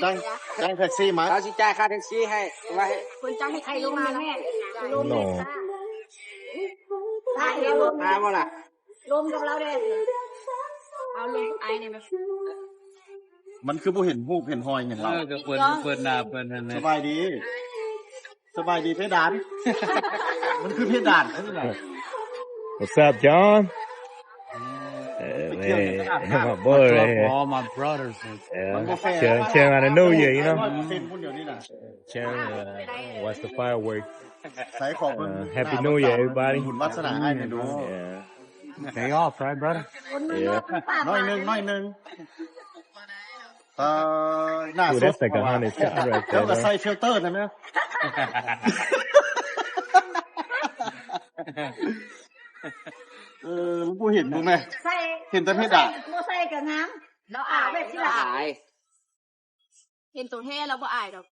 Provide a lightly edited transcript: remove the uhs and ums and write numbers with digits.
จ้างแท็กซี่มา เราสิจ่ายค่าแท็กซี่ให้ว่าให้ คนจ้างให้ใครลงมาแม่ลง no ได้เดี๋ยวลง มาบ่ล่ะ ลงกับเราได้เอาลงไอ้เนี่ยแบบ มันคือบ่เห็นรูปเห็นหอยหยังเรา ก็เปิดหน้าเปิดนั่น ส น่ะ บายดีเพดาน มันคือเพดานนั่นแหละ What's up John man my boy right here all my brothers cheering on the new year you know เป็นพุ่นเดี๋ยวนี้น่ะ cheering watch the fireworks ใส่ของเพิ่น Happy New Year everybody บุญวาสนาให้เนี่ยดู yeah pay off right brother น้อยนึงหน้า Ooh, สด that's like 100 shot right แล้ว there ก็ bro. ใส่ฟิลเตอร์นะแม่มึงบ่เห็นมึงแม่ ใส่ เห็นแต่เพดาน บ่ใส่กับน้ำเราอาบแบบที่ละ อาย เห็นตัวแท้เราบ่อายดอก